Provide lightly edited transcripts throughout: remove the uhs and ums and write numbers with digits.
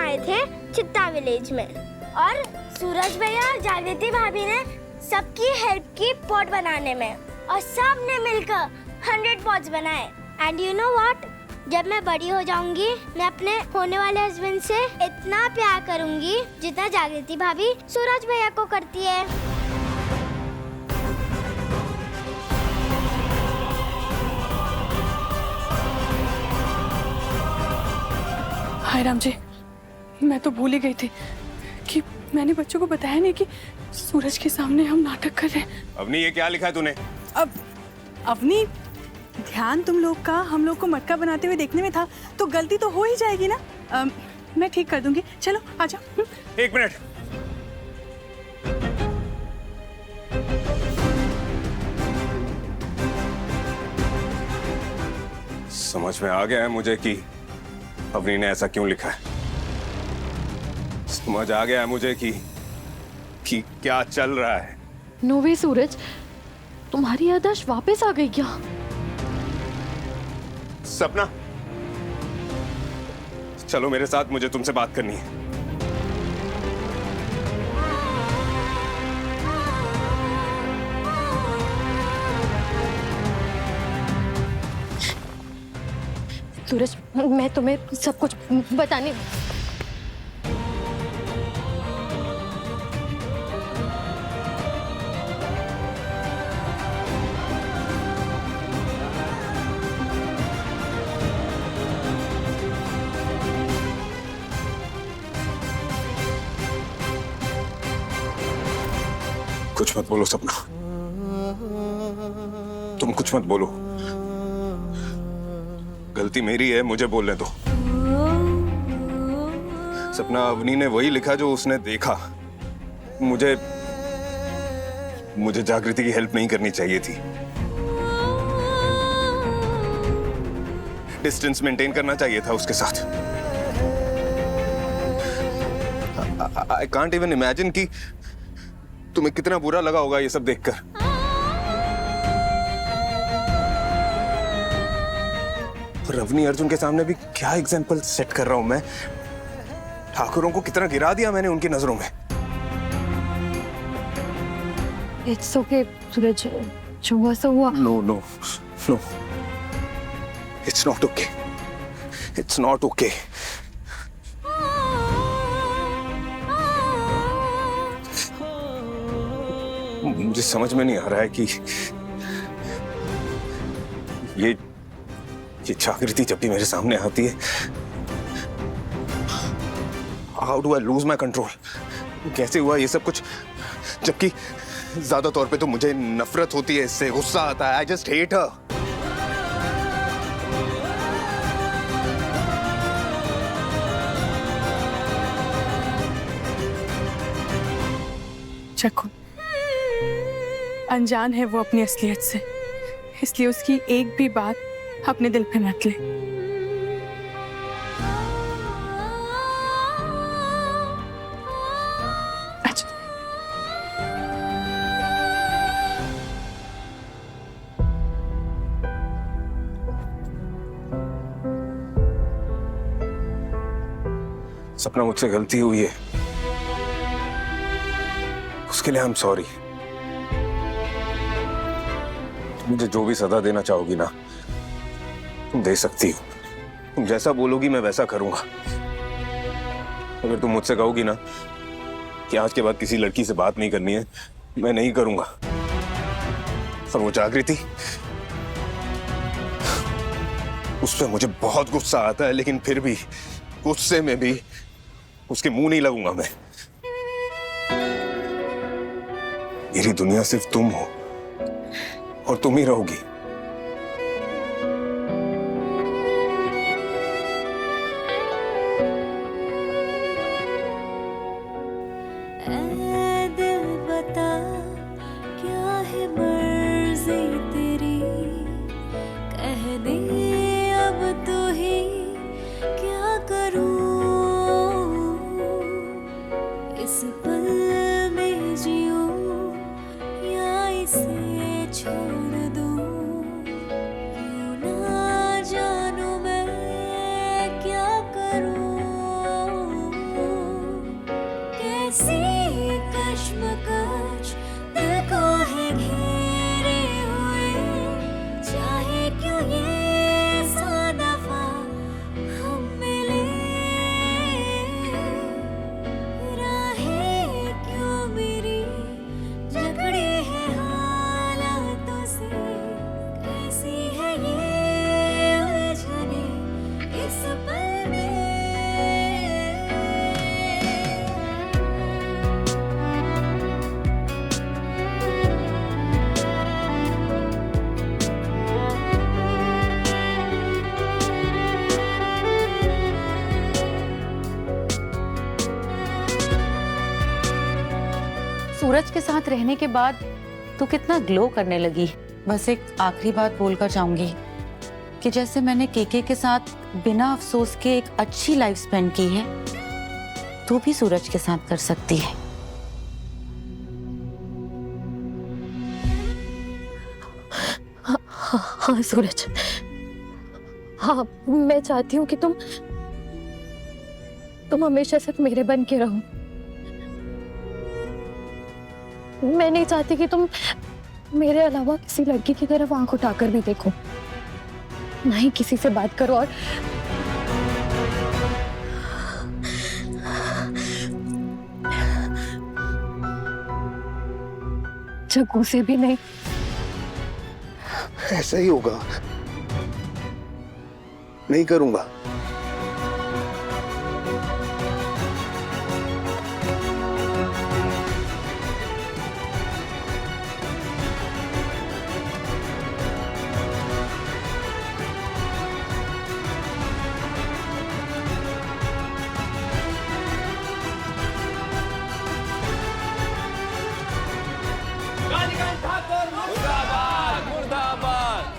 आए थे चित्ता विलेज में और सूरज भैया और जागृति भाभी ने सबकी हेल्प की पॉट बनाने में और सब ने मिलकर 100 पॉट्स बनाए। एंड यू नो व्हाट, जब मैं बड़ी हो जाऊंगी मैं अपने होने वाले हस्बैंड से इतना प्यार करूंगी जितना जागृति भाभी सूरज भैया को करती है। हाय राम जी, मैं तो भूल ही गई थी कि मैंने बच्चों को बताया नहीं कि सूरज के सामने हम नाटक कर रहे हैं। अवनी, ये क्या लिखा है तूने? अब अवनी, ध्यान तुम लोग का हम लोग को मटका बनाते हुए देखने में था तो गलती तो हो ही जाएगी ना। मैं ठीक कर दूंगी, चलो आ जाओ। एक मिनट, समझ में आ गया है मुझे कि अवनी ने ऐसा क्यों लिखा है। समझ आ गया है मुझे कि क्या चल रहा है। नो वे सूरज, तुम्हारी याददाश्त वापस आ गई क्या? सपना, चलो मेरे साथ, मुझे तुमसे बात करनी है। सूरज, मैं तुम्हें सब कुछ बताने। कुछ मत बोलो सपना, तुम कुछ मत बोलो। गलती मेरी है, मुझे बोलने दो। सपना, अवनी ने वही लिखा जो उसने देखा। मुझे जागृति की हेल्प नहीं करनी चाहिए थी। डिस्टेंस मेंटेन करना चाहिए था उसके साथ। आई कांट इवन इमेजिन कि तुम्हें कितना बुरा लगा होगा ये सब देखकर। रवनी अर्जुन के सामने भी क्या एग्जाम्पल सेट कर रहा हूं मैं। ठाकुरों को कितना गिरा दिया मैंने उनकी नजरों में। इट्स ओके सूरज, जो हुआ सो हुआ। No no no, it's not okay, it's not okay. मुझे समझ में नहीं आ रहा है कि ये जागृति जब भी मेरे सामने आती है, how do I lose my control. कैसे हुआ ये सब कुछ, जबकि ज्यादा तौर पे तो मुझे नफरत होती है इससे, गुस्सा आता है। I just hate her. चक्कू, अनजान है वो अपनी असलियत से, इसलिए उसकी एक भी बात अपने दिल पे मत ले। अच्छा, सपना, मुझसे गलती हुई है, उसके लिए आई एम सॉरी। मुझे जो भी सजा देना चाहोगी ना, तुम दे सकती हो। तुम जैसा बोलोगी मैं वैसा करूंगा। अगर तुम मुझसे कहोगी ना कि आज के बाद किसी लड़की से बात नहीं करनी है, मैं नहीं करूंगा। और वो जागृति, उस पर मुझे बहुत गुस्सा आता है, लेकिन फिर भी गुस्से में भी उसके मुंह नहीं लगूंगा मैं। मेरी दुनिया सिर्फ तुम हो और तुम ही रहोगी। छोड़ दूं। कैसी कश्मकश दिल को है घेरे हुए, चाहे क्यों ये सौ दफा हम मिले, राहें क्यों मेरी जकड़ी है हालातों से, कैसी है ये उलझने इस पल में। सूरज के साथ रहने के बाद तू कितना ग्लो करने लगी। बस एक आखिरी बात बोलकर चाहूंगी कि जैसे मैंने केके के साथ बिना अफसोस के एक अच्छी लाइफ स्पेंड की है, तू भी सूरज के साथ कर सकती है। हाँ सूरज, हाँ मैं चाहती हूँ कि तुम हमेशा सिर्फ मेरे बन के रहो। मैं नहीं चाहती कि तुम मेरे अलावा किसी लड़की की तरफ आंख उठाकर भी देखो, ना ही किसी से बात करो, और जग्गू से भी नहीं। ऐसा ही होगा, नहीं करूंगा।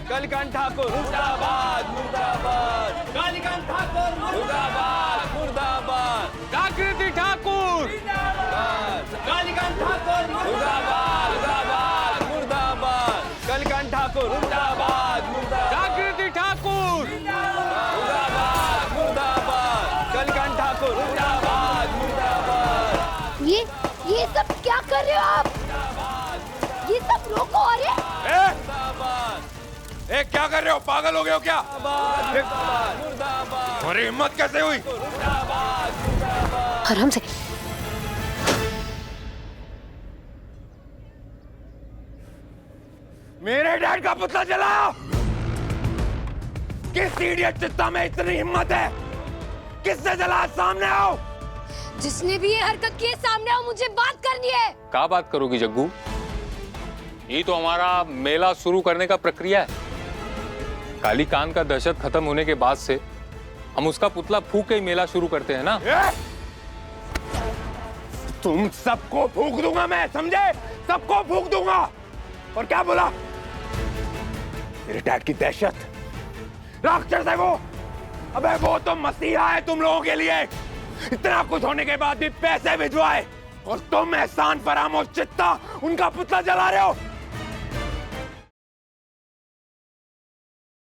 कालीकांत ठाकुर मुर्दाबाद, मुर्दाबाद। कालीकांत ठाकुर मुर्दाबाद, मुर्दाबाद। जागृति ठाकुर मुर्दाबाद। कालीकांत ठाकुर मुर्दाबाद, मुर्दाबाद, मुर्दाबाद। कालीकांत ठाकुर मुर्दाबाद, मुर्दाबाद। जागृति ठाकुर मुर्दाबाद, मुर्दाबाद। कालीकांत ठाकुर मुर्दाबाद, मुर्दाबाद। ये सब क्या कर रहे हो आप? ये सब रोको। अरे क्या कर रहे हो? पागल हो गए हो क्या? तुम्हारी हिम्मत कैसे हुई? आराम से। मेरे डैड का पुतला जलाया? किस इडियट चित्ता में इतनी हिम्मत है? किसने जलाया? सामने आओ। जिसने भी ये हरकत की है सामने आओ, मुझे बात करनी है। क्या बात करोगी जग्गू? ये तो हमारा मेला शुरू करने का प्रक्रिया है। कालीकांत का दहशत खत्म होने के बाद से हम उसका पुतला फूंक के ही मेला शुरू करते हैं ना। तुम सबको फूंक दूंगा मैं, समझे? सबको फूंक दूंगा। और क्या बोला? मेरे डैड की दहशत, राक्षस है वो। अबे वो तो मसीहा है तुम लोगों के लिए। इतना कुछ होने के बाद भी पैसे भिजवाए और तुम एहसान फरामोश चित्ता उनका पुतला जला रहे हो।